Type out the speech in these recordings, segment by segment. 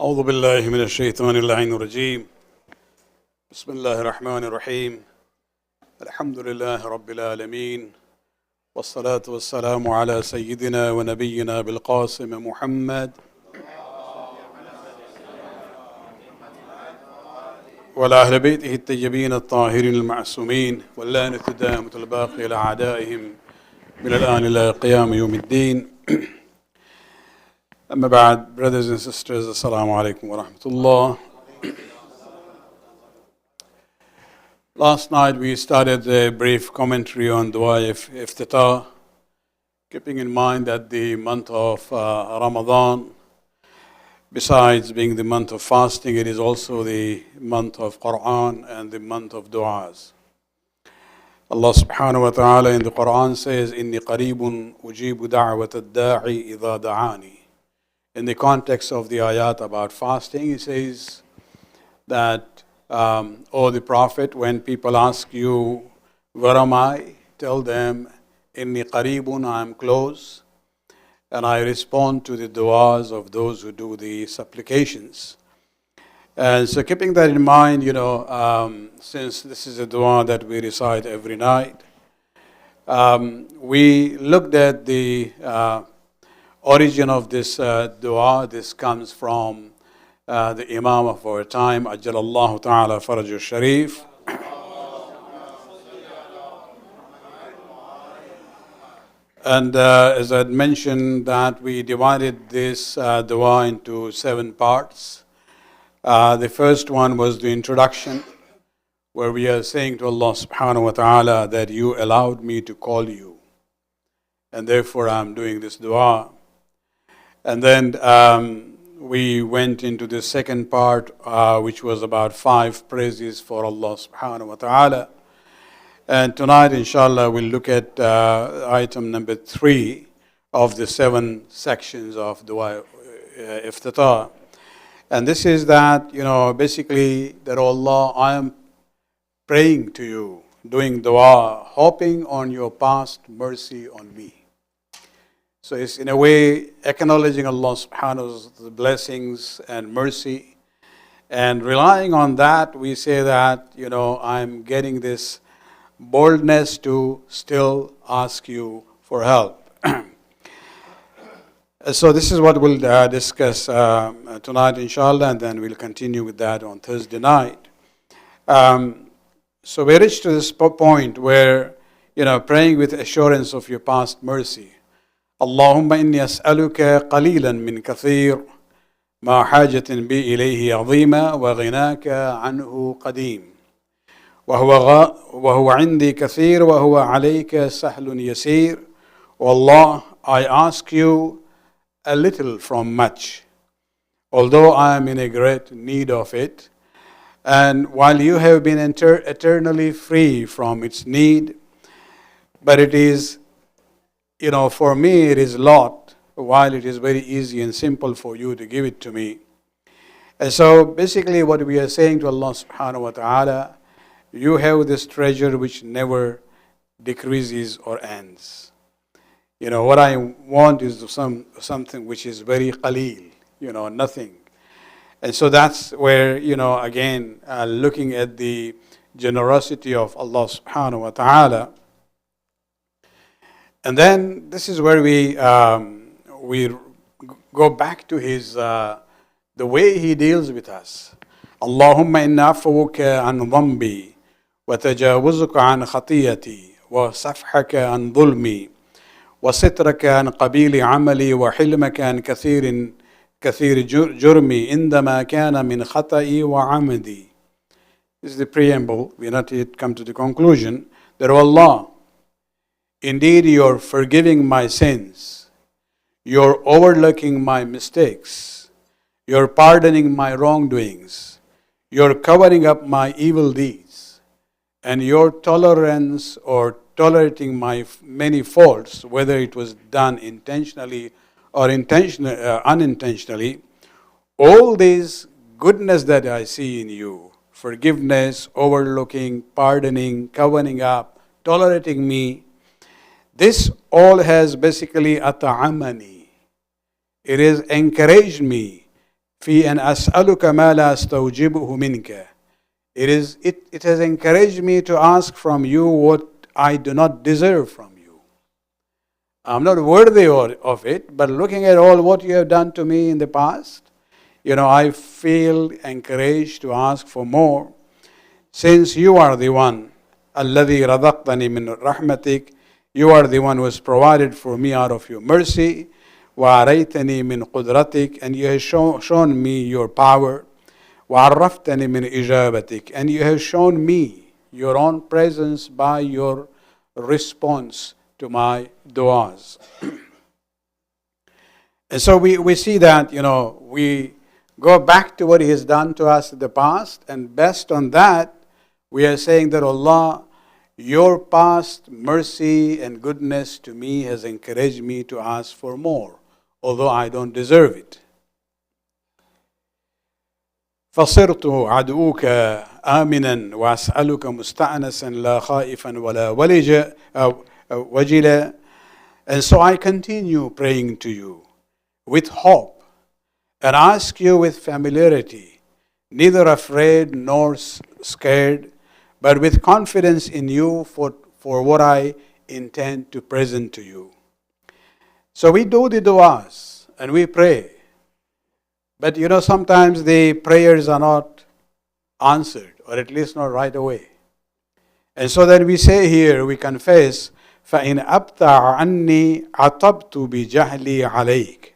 أعوذ بالله من الشيطان اللعين الرجيم. بسم الله الرحمن الرحيم. الحمد لله رب العالمين، والصلاة والسلام على سيدنا ونبينا بالقاسم محمد وعلى أهل بيته الطيبين الطاهرين المعصومين، واللعنة الدائمة الباقية لأعدائهم من الآن إلى قيام يوم الدين. Amma ba'd, brothers and sisters, assalamu alaikum wa rahmatullah. Last night we started a brief commentary on Dua Iftitah, keeping in mind that the month of Ramadhan, besides being the month of fasting, it is also the month of Quran and the month of du'as. Allah subhanahu wa ta'ala in the Quran says, إِنِّي قَرِيبٌ أُجِيبُ دَعْوَةَ الدَّاعِ إِذَا دَعَانِي. In the context of the ayat about fasting, he says that, O the Prophet, when people ask you, where am I? Tell them, Inni qareebun, I am close, and I respond to the du'as of those who do the supplications. And so keeping that in mind, since this is a dua that we recite every night, we looked at the origin of this dua. This comes from the Imam of our time, Ajjalallahu Ta'ala Faraj al-Sharif. And as I had mentioned, that we divided this dua into 7 parts. The first one was the introduction, where we are saying to Allah subhanahu wa ta'ala that you allowed me to call you, and therefore I am doing this dua. And then we went into the second part, which was about 5 praises for Allah subhanahu wa ta'ala. And tonight, inshallah, we'll look at item number 3 of the 7 sections of Dua Iftitah. And this is that, basically, that Allah, I am praying to you, doing dua, hoping on your past mercy on me. So it's in a way acknowledging Allah subhanahu wa ta'ala's blessings and mercy, and relying on that, we say that, I'm getting this boldness to still ask you for help. So this is what we'll discuss tonight, inshallah, and then we'll continue with that on Thursday night. So we reached to this point where, praying with assurance of your past mercy. اللهم إني أسألك قليلا من كثير ما حاجة بي إليه عظيمة وغناك عنه قديم وهو عندي كثير وهو عليك سهل يسير. والله, I ask you a little from much, although I am in a great need of it, and while you have been eternally free from its need, but it is, for me it is lot, while it is very easy and simple for you to give it to me. And so basically what we are saying to Allah subhanahu wa ta'ala, you have this treasure which never decreases or ends. What I want is something which is very qaleel, nothing. And so that's where, again, looking at the generosity of Allah subhanahu wa ta'ala. And then this is where we go back to his the way he deals with us. Allahumma inna afuka an dhanbi wa tajawuzuka an khatiyati wa safhaka an dhulmi wa sitraka an qabili amali wa hilmaka an kathir jurmi indama kana min khata'i wa amadi. This is the preamble. We are not yet come to the conclusion. That, O Allah, indeed, you're forgiving my sins, you're overlooking my mistakes, you're pardoning my wrongdoings, you're covering up my evil deeds, and your tolerance or tolerating my many faults, whether it was done intentionally or unintentionally. All this goodness that I see in you, forgiveness, overlooking, pardoning, covering up, tolerating me, this all has basically ata'amani. It has encouraged me, في أن أسألك ما لا أستوجبه منك. It has encouraged me to ask from you what I do not deserve from you. I'm not worthy of it, but looking at all what you have done to me in the past, I feel encouraged to ask for more. Since you are the one, الذي رزقتني من رحمتك, you are the one who has provided for me out of your mercy. وعريتني من قدرتك, and you have shown me your power. وعرفتني من إجابتك, and you have shown me your own presence by your response to my du'as. And so we see that, we go back to what He has done to us in the past, and based on that, we are saying that Allah, your past mercy and goodness to me has encouraged me to ask for more, although I don't deserve it. فصرت عدوك آمنا وأسألك مستأنسا لا خائفا ولا وجلا. And so I continue praying to you with hope and ask you with familiarity, neither afraid nor scared, but with confidence in you for what I intend to present to you. So we do the du'as and we pray. But sometimes the prayers are not answered, or at least not right away. And so then we say here, we confess, فَإِنْ أَبْتَعَ عَنِّي عَطَبْتُ بِجَهْلِي عَلَيْكَ.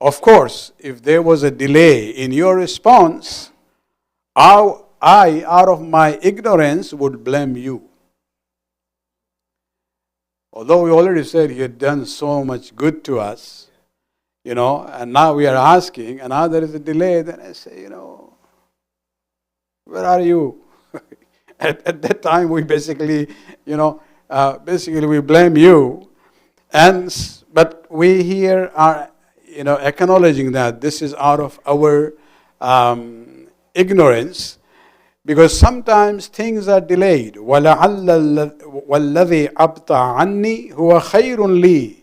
Of course, if there was a delay in your response, I, out of my ignorance, would blame you. Although we already said He had done so much good to us, and now we are asking, and now there is a delay, then I say, where are you? At that time, we basically we blame you. But we here are, acknowledging that this is out of our ignorance, because sometimes things are delayed. وَلَعَلَّ وَالَّذِي أَبْطَعَ عَنِّي هُوَ خَيْرٌ لِي.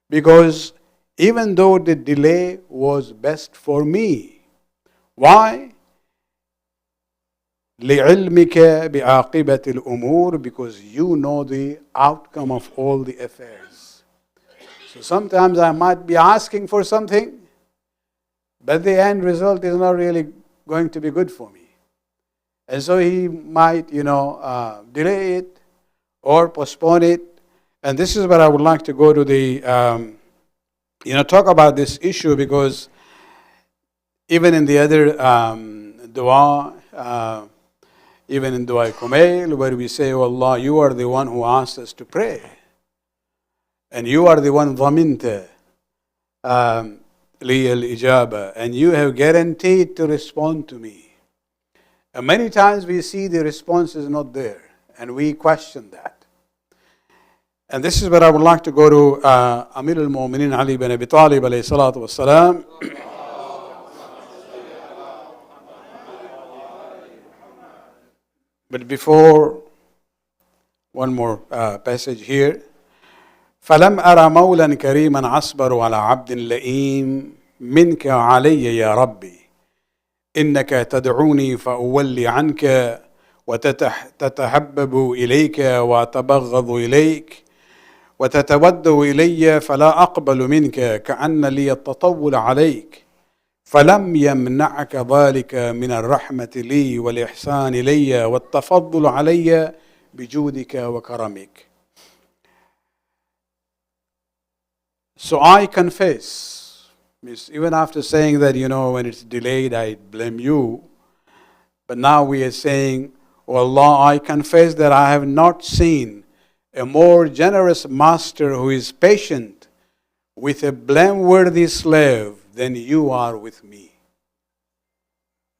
Because even though the delay was best for me. Why? لِعِلْمِكَ بِعَاقِبَةِ الْأُمُورِ. Because you know the outcome of all the affairs. So sometimes I might be asking for something, but the end result is not really going to be good for me. And so He might, delay it or postpone it. And this is where I would like to go to the talk about this issue, because even in the other dua, even in Dua Kumail, where we say, oh Allah, you are the one who asked us to pray. And you are the one dhaminta li al-ijaba, and you have guaranteed to respond to me. And many times we see the response is not there, and we question that. And this is where I would like to go to Amir al-Mu'minin Ali bin Abi Talib alayhi salatu wassalam. But before, one more passage here. فَلَمْ أَرَ مَوْلًا كَرِيمًا عَصْبَرُ عَلَى عَبْدٍ لَئِيمٍ مِنْكَ عَلَيَّ يَا رَبِّي إِنَّكَ تَدْعُونِي فَأُوَلِّ عَنْكَ وتتحبب إليك وأتبغض إليك وتتودد إلي فلا أقبل منك كأن لي التطول عليك فلم يمنعك ذلك من الرحمة لي والإحسان إلي والتفضل علي بجودك وكرمك. So I confess, even after saying that, when it's delayed, I blame you. But now we are saying, oh Allah, I confess that I have not seen a more generous master who is patient with a blameworthy slave than you are with me.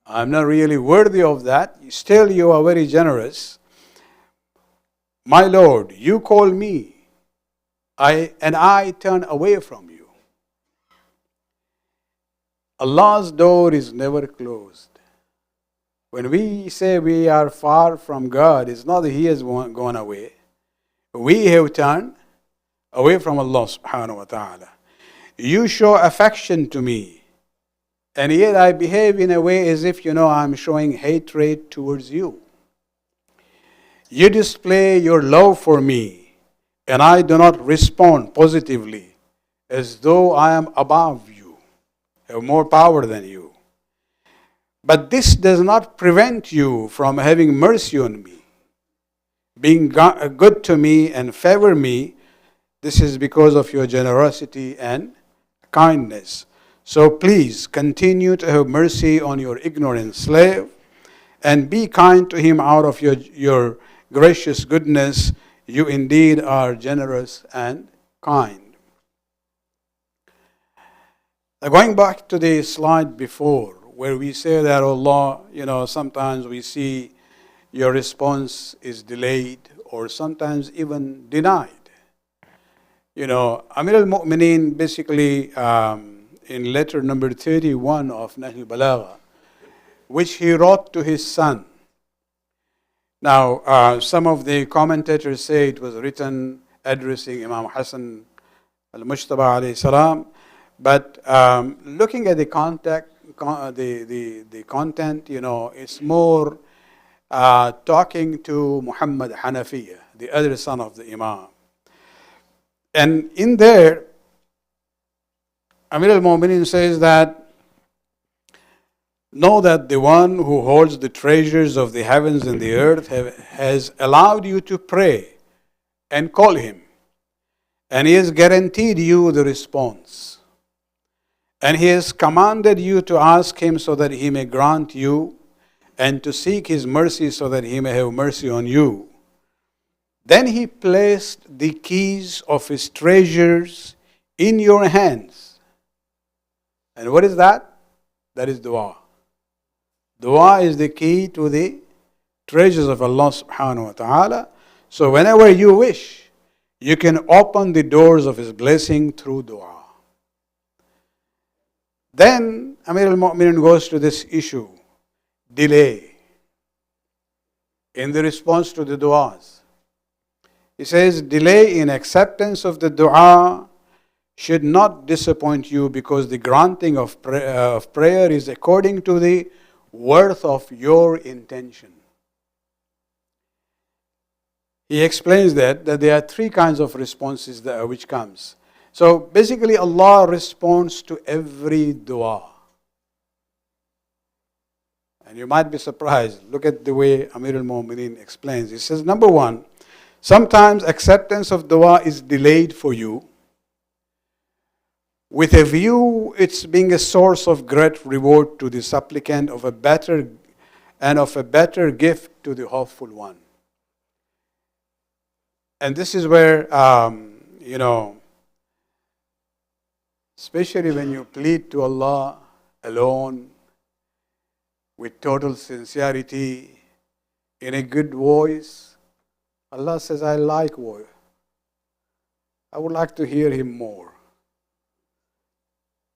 I'm not really worthy of that. Still, you are very generous. My Lord, you call me, and I turn away from you. Allah's door is never closed. When we say we are far from God, it's not that He has gone away. We have turned away from Allah subhanahu wa ta'ala. You show affection to me, and yet I behave in a way as if, I'm showing hatred towards you. You display your love for me, and I do not respond positively, as though I am above you, have more power than you. But this does not prevent you from having mercy on me, being good to me and favor me. This is because of your generosity and kindness. So please continue to have mercy on your ignorant slave and be kind to him out of your gracious goodness. You indeed are generous and kind. Now, going back to the slide before, where we say that Allah, sometimes we see your response is delayed or sometimes even denied. Amir al-Mu'mineen basically in letter number 31 of Nahj al-Balagha, which he wrote to his son. Now, some of the commentators say it was written addressing Imam Hassan al-Mujtaba alayhi salam, but looking at the content, it's more talking to Muhammad Hanafiya, the other son of the Imam. And in there, Amir al-Mu'mineen says that, know that the one who holds the treasures of the heavens and the earth has allowed you to pray and call him. And he has guaranteed you the response. And he has commanded you to ask him so that he may grant you, and to seek his mercy so that he may have mercy on you. Then he placed the keys of his treasures in your hands. And what is that? That is dua. Dua is the key to the treasures of Allah subhanahu wa ta'ala. So whenever you wish, you can open the doors of his blessing through dua. Then Amir al-Mu'mineen goes to this issue, delay in the response to the du'as. He says, delay in acceptance of the dua should not disappoint you, because the granting of prayer is according to the worth of your intention. He explains that there are three kinds of responses which comes. So basically Allah responds to every dua. And you might be surprised. Look at the way Amir al-Mu'mineen explains. He says, number one, sometimes acceptance of dua is delayed for you, with a view it's being a source of great reward to the supplicant of a better gift to the hopeful one. And this is where, especially when you plead to Allah alone, with total sincerity, in a good voice, Allah says, I like voice. I would like to hear him more.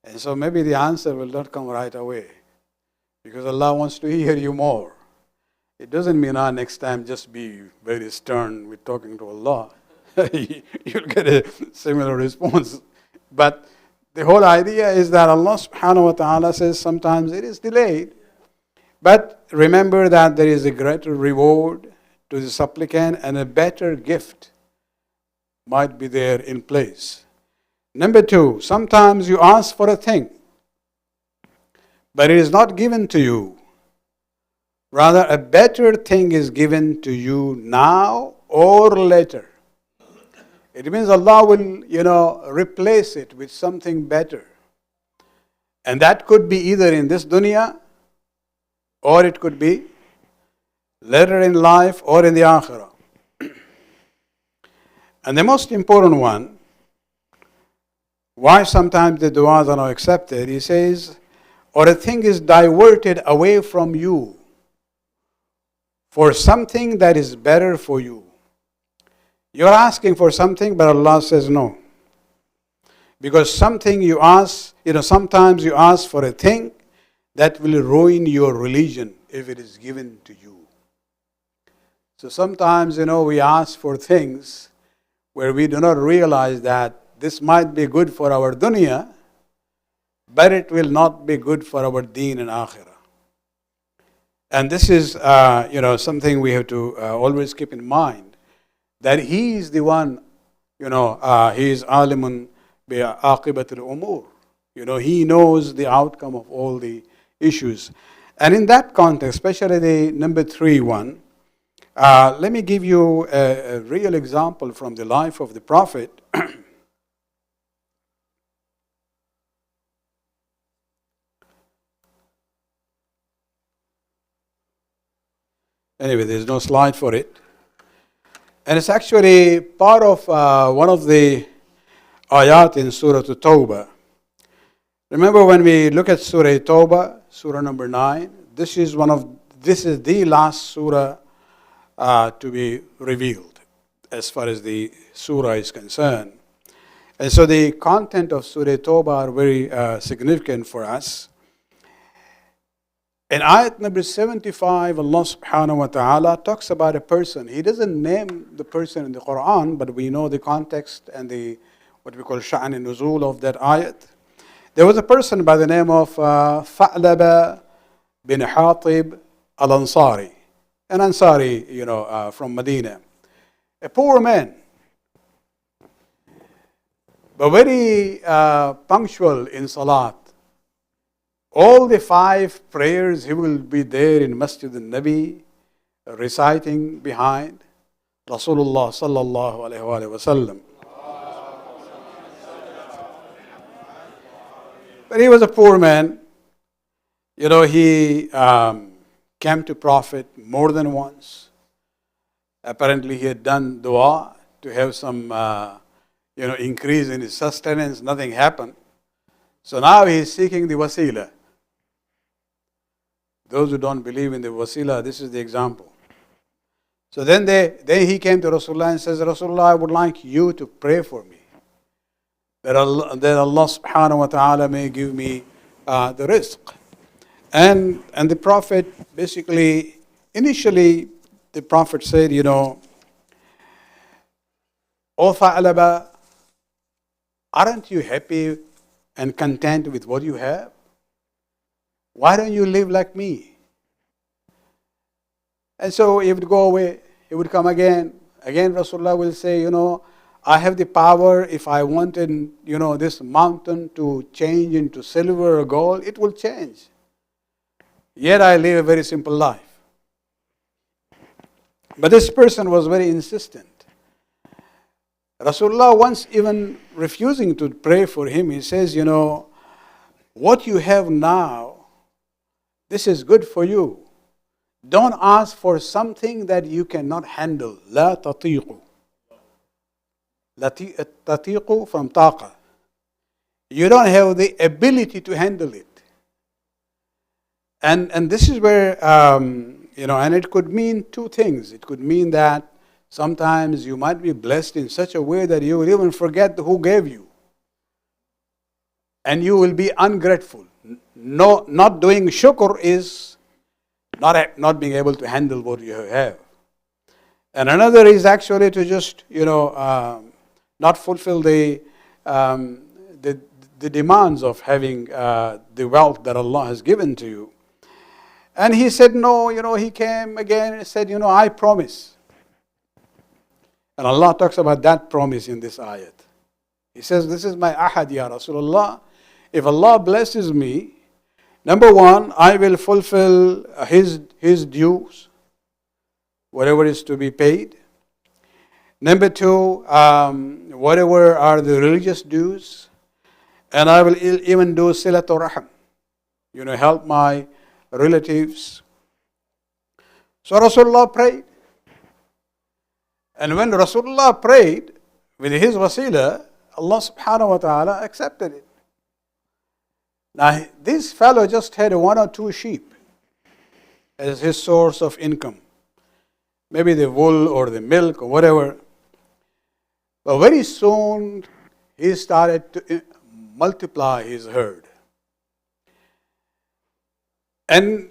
And so maybe the answer will not come right away, because Allah wants to hear you more. It doesn't mean next time just be very stern with talking to Allah. You'll get a similar response. But the whole idea is that Allah subhanahu wa ta'ala says sometimes it is delayed. But remember that there is a greater reward to the supplicant, and a better gift might be there in place. Number two, sometimes you ask for a thing, but it is not given to you. Rather, a better thing is given to you now or later. It means Allah will, replace it with something better. And that could be either in this dunya, or it could be later in life or in the akhirah. And the most important one, why sometimes the du'as are not accepted, he says, or a thing is diverted away from you for something that is better for you. You're asking for something, but Allah says no. Because something you ask, sometimes you ask for a thing that will ruin your religion if it is given to you. So sometimes, we ask for things where we do not realize that this might be good for our dunya, but it will not be good for our deen and akhirah. And this is, something we have to always keep in mind, that he is the one, he is alimun bi aqibat al-umur. He knows the outcome of all the issues. And in that context, especially the number 3 one, let me give you a real example from the life of the Prophet. Anyway, there's no slide for it. And it's actually part of one of the ayat in Surah Tawbah. Remember when we look at Surah Tawbah, Surah number 9, this is the last surah to be revealed as far as the surah is concerned. And so the content of Surah Tawbah are very significant for us. In ayat number 75, Allah subhanahu wa ta'ala talks about a person. He doesn't name the person in the Quran, but we know the context and what we call sha'an and nuzul of that ayat. There was a person by the name of Fa'laba bin Hatib al-Ansari, an Ansari, from Medina. A poor man, but very punctual in salat. All the 5 prayers, he will be there in Masjid al-Nabi, reciting behind Rasulullah sallallahu alayhi wa sallam. But he was a poor man. He came to Prophet more than once. Apparently he had done dua to have some, increase in his sustenance. Nothing happened. So now he is seeking the wasila. Those who don't believe in the wasila, this is the example. So then he came to Rasulullah and says, Rasulullah, I would like you to pray for me, that Allah subhanahu wa ta'ala may give me the rizq. And the Prophet basically, initially, the Prophet said, O Tha'laba, aren't you happy and content with what you have? Why don't you live like me? And so he would go away. He would come again. Again, Rasulullah will say, I have the power. If I wanted, this mountain to change into silver or gold, it will change. Yet I live a very simple life. But this person was very insistent. Rasulullah once even refusing to pray for him, he says, what you have now, this is good for you. Don't ask for something that you cannot handle. لا تطيقوا. تطيقوا from taqa. You don't have the ability to handle it. And this is where, and it could mean 2 things. It could mean that sometimes you might be blessed in such a way that you will even forget who gave you. And you will be ungrateful. No, not doing shukr is not being able to handle what you have. And another is actually to just, not fulfill the demands of having the wealth that Allah has given to you. And he said, no, he came again and said, I promise. And Allah talks about that promise in this ayat. He says, this is my ahad, ya Rasulullah. If Allah blesses me, number 1, I will fulfill his dues, whatever is to be paid. Number 2, whatever are the religious dues. And I will even do silatul rahim, help my relatives. So Rasulullah prayed. And when Rasulullah prayed with his wasila, Allah subhanahu wa ta'ala accepted it. Now, this fellow just had 1 or 2 sheep as his source of income. Maybe the wool or the milk or whatever. But very soon, he started to multiply his herd. And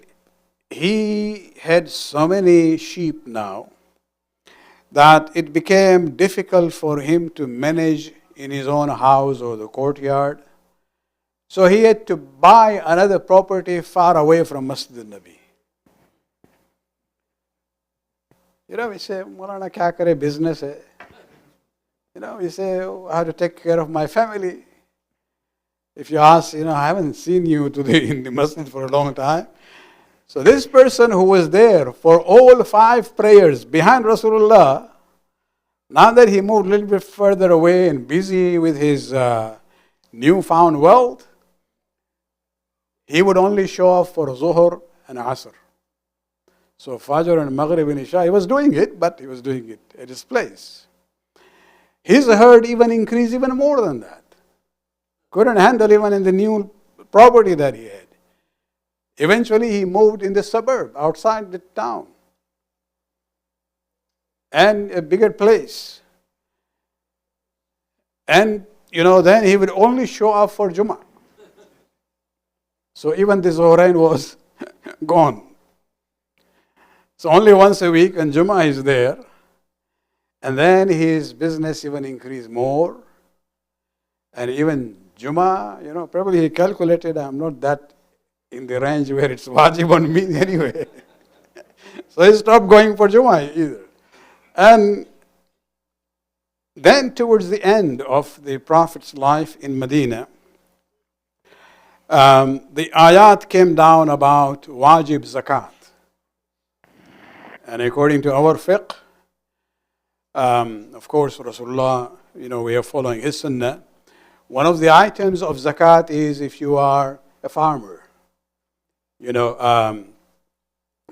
he had so many sheep now that it became difficult for him to manage in his own house or the courtyard. So he had to buy another property far away from Masjid al-Nabi. We say, Maulana, kya kare, business hai. We say, oh, I have to take care of my family. If you ask, I haven't seen you in the masjid for a long time. So this person who was there for all 5 prayers behind Rasulullah, now that he moved a little bit further away and busy with his newfound wealth, he would only show up for Zuhr and Asr. So Fajr and Maghrib and Isha, he was doing it, but he was doing it at his place. His herd even increased even more than that. Couldn't handle even in the new property that he had. Eventually he moved in the suburb outside the town and a bigger place. And then he would only show up for Jummah. So even the Zohrain was gone. So only once a week and Jummah is there. And then his business even increased more. And even Jummah, probably he calculated, I'm not that in the range where it's wajib on me anyway. So he stopped going for Jummah either. And then towards the end of the Prophet's life in Medina, the ayat came down about wajib zakat. And according to our fiqh, of course, Rasulullah, we are following his sunnah. One of the items of zakat is if you are a farmer. You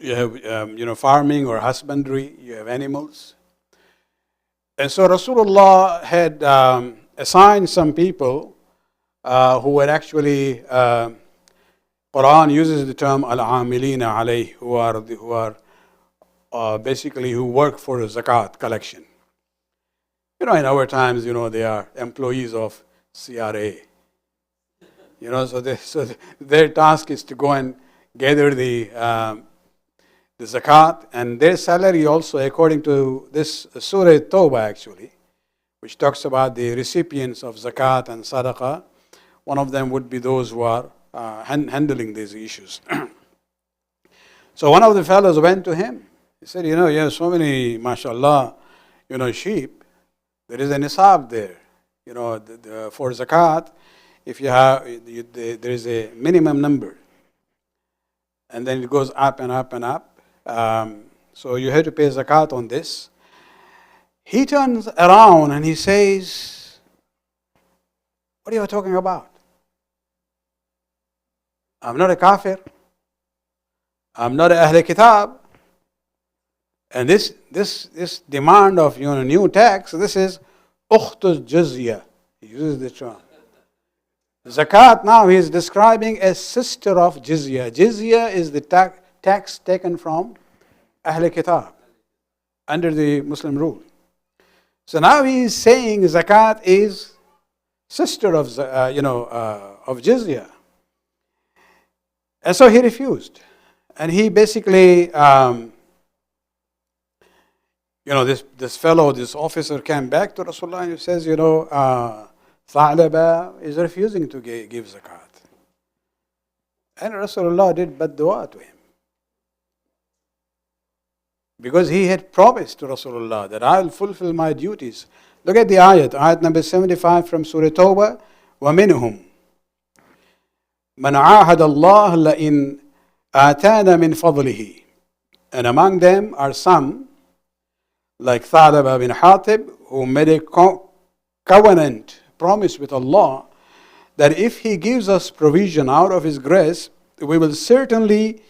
have, farming or husbandry, you have animals. And so Rasulullah had assigned some people who were actually, Quran uses the term al-amilina alayh, who are basically who work for zakat collection. In our times, they are employees of CRA. So their task is to go and gather the zakat, and their salary also, according to this Surah Tawbah actually, which talks about the recipients of zakat and sadaqah. One of them would be those who are handling these issues. So one of the fellows went to him. He said, you have so many, mashallah, sheep. There is a nisab there. For zakat, if you have, there is a minimum number. And then it goes up and up and up. So you have to pay zakat on this. He turns around and he says, what are you talking about? I'm not a kafir. I'm not a Ahl Kitab. And this demand of new tax, this is ukhtul jizya. He uses the term. Zakat now he is describing a sister of jizya. Jizya is the tax taken from Ahl Kitab under the Muslim rule. So now he is saying zakat is sister of jizya. And so he refused. And he basically this fellow, this officer came back to Rasulullah and he says, Tha'laba is refusing to give zakat. And Rasulullah did bad dua to him. Because he had promised to Rasulullah that I will fulfill my duties. Look at the ayat number 75 from Surah Tawbah. وَمِنْهُمْ مَنْ عَاهَدَ اللَّهَ لَإِنْ آتَانَ مِنْ فَضْلِهِ. And among them are some, like Tha'laba bin Hatib, who made a covenant, promise with Allah, that if He gives us provision out of His grace, we will certainly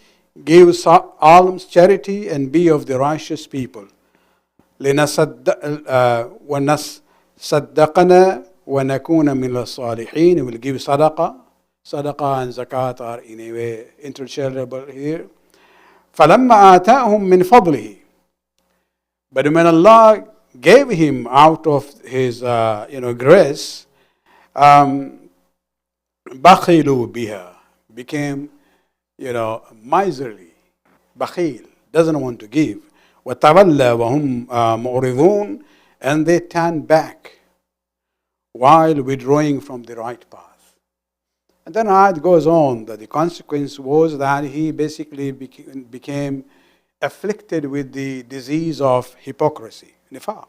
give alms, charity, and be of the righteous people. وَنَصَدَّقْنَا وَنَكُونَ مِنَ الصَّالِحِينَ. We will give sadaqah. Sadaqah and zakat are in a way interchangeable here. فَلَمَّا آتَاهُمْ مِنْ فَضْلِهِ. But when Allah gave him out of His grace, بَخِلُوا بِهَا, became miserly, bakhil, doesn't want to give. وَتَوَلَّى وَهُمْ مُعْرِضُونَ. And they turn back while withdrawing from the right path. And then it goes on that the consequence was that he basically became afflicted with the disease of hypocrisy, nifaq.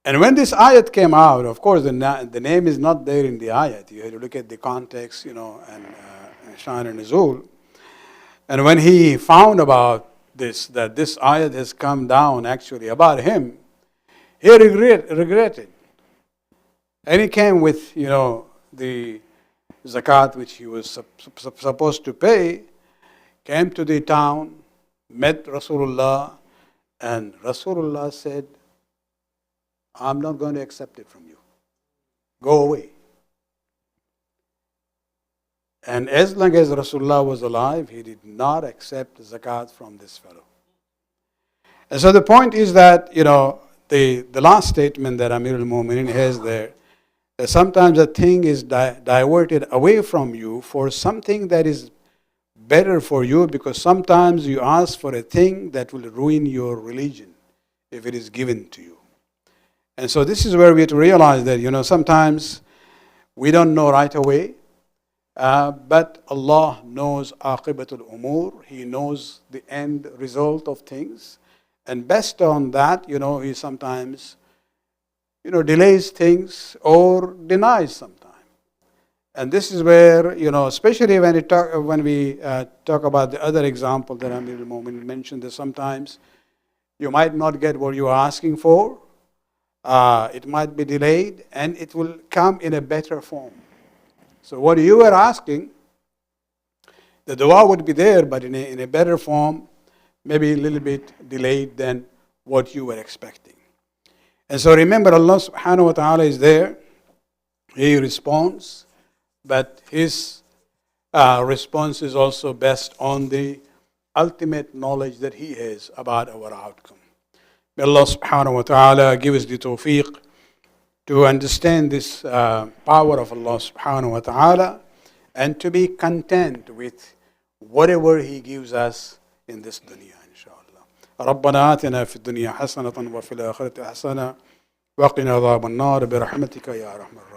And when this ayat came out, of course, the name is not there in the ayat. You have to look at the context, and Shan and Nuzul. And when he found about this, that this ayat has come down actually about him, he regretted. And he came with, the zakat which he was supposed to pay, came to the town, met Rasulullah, and Rasulullah said, I'm not going to accept it from you. Go away. And as long as Rasulullah was alive, he did not accept zakat from this fellow. And so the point is that, the last statement that Amir al-Mu'minin has there, that sometimes a thing is diverted away from you for something that is better for you, because sometimes you ask for a thing that will ruin your religion if it is given to you. And so this is where we have to realize that, sometimes we don't know right away, but Allah knows aqibatul umur. He knows the end result of things. And based on that, He sometimes, delays things or denies sometimes. And this is where, especially when we talk about the other example that Amir al-Mu'minin mentioned, that sometimes you might not get what you are asking for. It might be delayed, and it will come in a better form. So what you were asking, the dua would be there, but in a better form, maybe a little bit delayed than what you were expecting. And so remember, Allah subhanahu wa ta'ala is there. He responds, but His response is also based on the ultimate knowledge that He has about our outcome. May Allah subhanahu wa ta'ala give us the tawfiq to understand this power of Allah subhanahu wa ta'ala, and to be content with whatever He gives us in this dunya, inshallah. ربنا آتنا في الدنيا حسنة وفي الآخرة حسنة وقنا عذاب النار برحمتك يا أرحم الراحمين.